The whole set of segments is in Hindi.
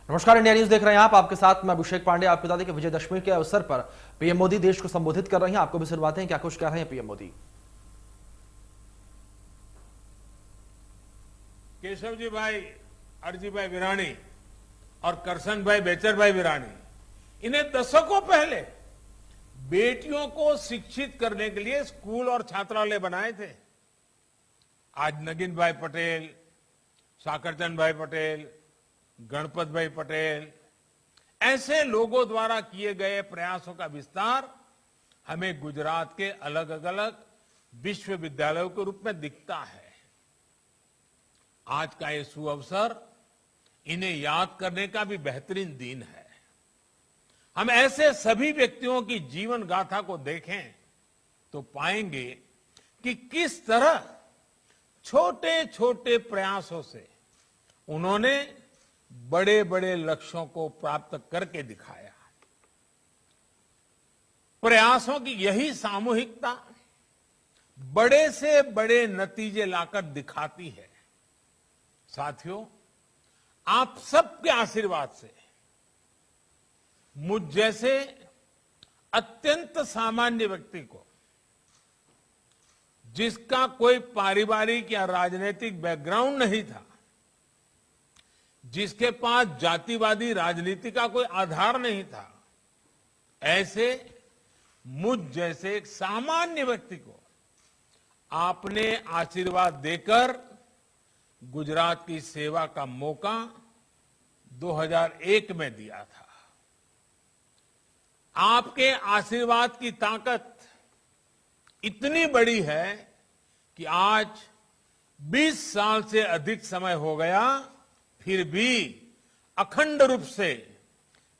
नमस्कार, इंडिया न्यूज देख रहे हैं आप। आपके साथ मैं अभिषेक पांडे। आपको बता दें कि विजयदशमी के अवसर पर पीएम मोदी देश को संबोधित कर रहे हैं। आपको भी सुनवाते हैं क्या कुछ कह रहे हैं पीएम मोदी। केशवजी भाई, अरजी भाई विरानी और करसन भाई बेचर भाई विरानी, इन्हें दशकों पहले बेटियों को शिक्षित करने के लिए स्कूल और छात्रालय बनाए थे। आज नगिन भाई पटेल, साकरचंद भाई पटेल, गणपत भाई पटेल, ऐसे लोगों द्वारा किए गए प्रयासों का विस्तार हमें गुजरात के अलग अलग विश्वविद्यालयों के रूप में दिखता है। आज का ये सुअवसर इन्हें याद करने का भी बेहतरीन दिन है। हम ऐसे सभी व्यक्तियों की जीवन गाथा को देखें तो पाएंगे कि किस तरह छोटे छोटे प्रयासों से उन्होंने बड़े बड़े लक्ष्यों को प्राप्त करके दिखाया। प्रयासों की यही सामूहिकता बड़े से बड़े नतीजे लाकर दिखाती है। साथियों, आप सबके आशीर्वाद से मुझ जैसे अत्यंत सामान्य व्यक्ति को, जिसका कोई पारिवारिक या राजनीतिक बैकग्राउंड नहीं था, जिसके पास जातिवादी राजनीति का कोई आधार नहीं था, ऐसे मुझ जैसे एक सामान्य व्यक्ति को आपने आशीर्वाद देकर गुजरात की सेवा का मौका 2001 में दिया था। आपके आशीर्वाद की ताकत इतनी बड़ी है कि आज 20 साल से अधिक समय हो गया, फिर भी अखंड रूप से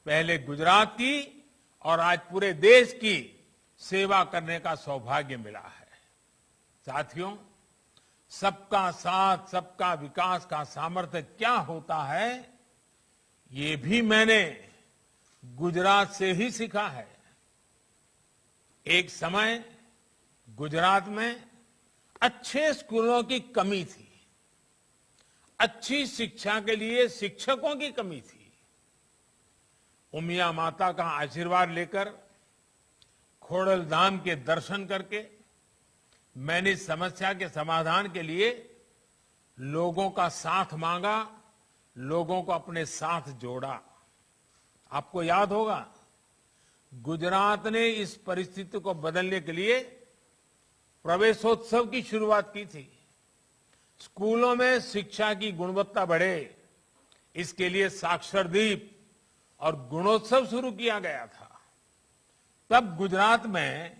पहले गुजरात की और आज पूरे देश की सेवा करने का सौभाग्य मिला है। साथियों, सबका साथ सबका विकास का सामर्थ्य क्या होता है, ये भी मैंने गुजरात से ही सीखा है। एक समय गुजरात में अच्छे स्कूलों की कमी थी, अच्छी शिक्षा के लिए शिक्षकों की कमी थी। उमिया माता का आशीर्वाद लेकर, खोड़ल धाम के दर्शन करके मैंने इस समस्या के समाधान के लिए लोगों का साथ मांगा, लोगों को अपने साथ जोड़ा। आपको याद होगा, गुजरात ने इस परिस्थिति को बदलने के लिए प्रवेशोत्सव की शुरुआत की थी। स्कूलों में शिक्षा की गुणवत्ता बढ़े, इसके लिए साक्षरदीप और गुणोत्सव शुरू किया गया था। तब गुजरात में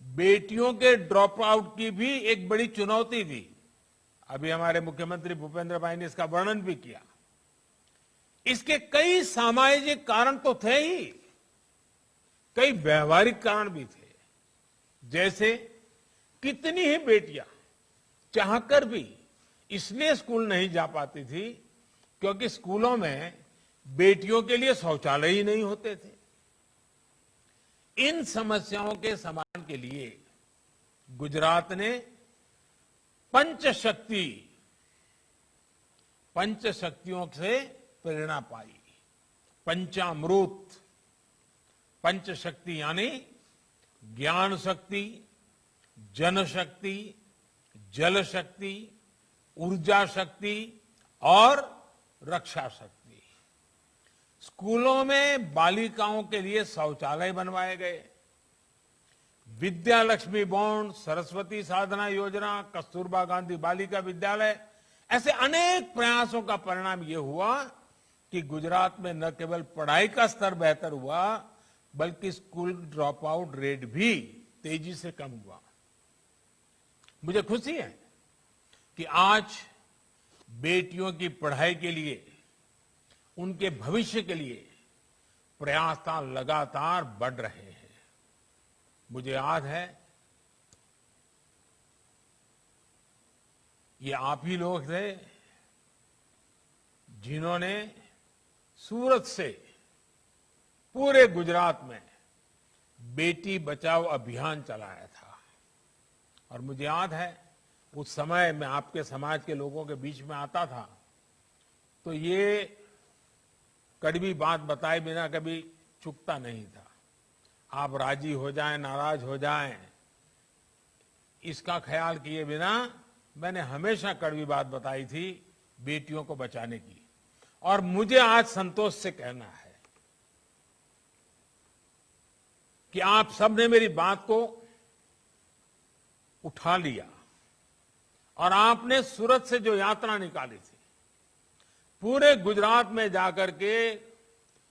बेटियों के ड्रॉप आउट की भी एक बड़ी चुनौती थी। अभी हमारे मुख्यमंत्री भूपेंद्र भाई ने इसका वर्णन भी किया। इसके कई सामाजिक कारण तो थे ही, कई व्यवहारिक कारण भी थे। जैसे कितनी ही बेटियां चाहकर भी इसलिए स्कूल नहीं जा पाती थी क्योंकि स्कूलों में बेटियों के लिए शौचालय ही नहीं होते थे। इन समस्याओं के समाधान के लिए गुजरात ने पंचशक्तियों से प्रेरणा पाई। पंचामृत, पंचशक्ति यानी ज्ञान शक्ति, जनशक्ति, जल शक्ति, ऊर्जा शक्ति और रक्षा शक्ति। स्कूलों में बालिकाओं के लिए शौचालय बनवाए गए। विद्या लक्ष्मी बॉन्ड, सरस्वती साधना योजना, कस्तूरबा गांधी बालिका विद्यालय, ऐसे अनेक प्रयासों का परिणाम यह हुआ कि गुजरात में न केवल पढ़ाई का स्तर बेहतर हुआ, बल्कि स्कूल ड्रॉप आउट रेट भी तेजी से कम हुआ। मुझे खुशी है कि आज बेटियों की पढ़ाई के लिए, उनके भविष्य के लिए प्रयास लगातार बढ़ रहे हैं। मुझे याद है, ये आप ही लोग थे जिन्होंने सूरत से पूरे गुजरात में बेटी बचाओ अभियान चलाया था। और मुझे याद है, उस समय मैं आपके समाज के लोगों के बीच में आता था तो ये कड़वी बात बताए बिना कभी चुकता नहीं था। आप राजी हो जाएं, नाराज हो जाएं, इसका ख्याल किए बिना मैंने हमेशा कड़वी बात बताई थी बेटियों को बचाने की। और मुझे आज संतोष से कहना है कि आप सबने मेरी बात को उठा लिया और आपने सूरत से जो यात्रा निकाली थी, पूरे गुजरात में जाकर के,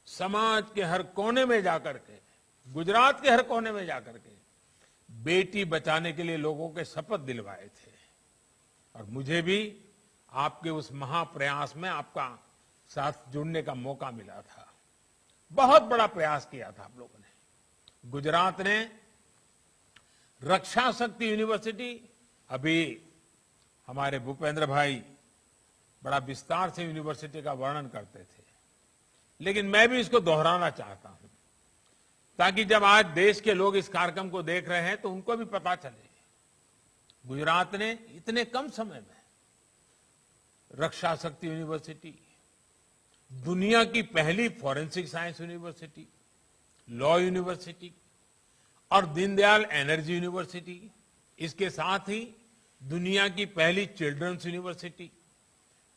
समाज के हर कोने में जाकर के, गुजरात के हर कोने में जाकर के बेटी बचाने के लिए लोगों के शपथ दिलवाए थे। और मुझे भी आपके उस महाप्रयास में आपका साथ जुड़ने का मौका मिला था। बहुत बड़ा प्रयास किया था आप लोगों ने। गुजरात ने रक्षा शक्ति यूनिवर्सिटी, अभी हमारे भूपेंद्र भाई बड़ा विस्तार से यूनिवर्सिटी का वर्णन करते थे, लेकिन मैं भी इसको दोहराना चाहता हूं ताकि जब आज देश के लोग इस कार्यक्रम को देख रहे हैं तो उनको भी पता चले। गुजरात ने इतने कम समय में रक्षा शक्ति यूनिवर्सिटी, दुनिया की पहली forensic science university, law university और दीनदयाल एनर्जी यूनिवर्सिटी, इसके साथ ही दुनिया की पहली children's university,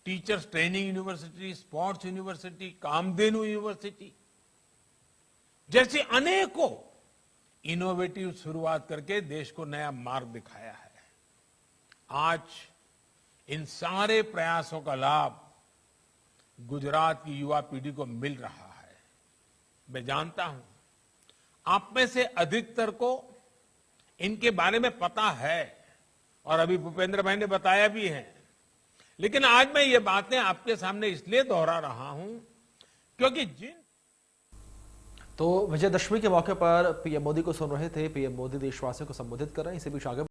teachers training university, sports university, Kamdhenu university जैसी अनेकों इनोवेटिव शुरुआत करके देश को नया मार्ग दिखाया है। आज इन सारे प्रयासों का लाभ गुजरात की युवा पीढ़ी को मिल रहा है। मैं जानता हूं आप में से अधिकतर को इनके बारे में पता है और अभी भूपेंद्र भाई ने बताया भी है, लेकिन आज मैं ये बातें आपके सामने इसलिए दोहरा रहा हूं क्योंकि तो विजयदशमी के मौके पर पीएम मोदी को सुन रहे थे। पीएम मोदी देशवासियों को संबोधित कर रहे हैं। इसी बीच आगे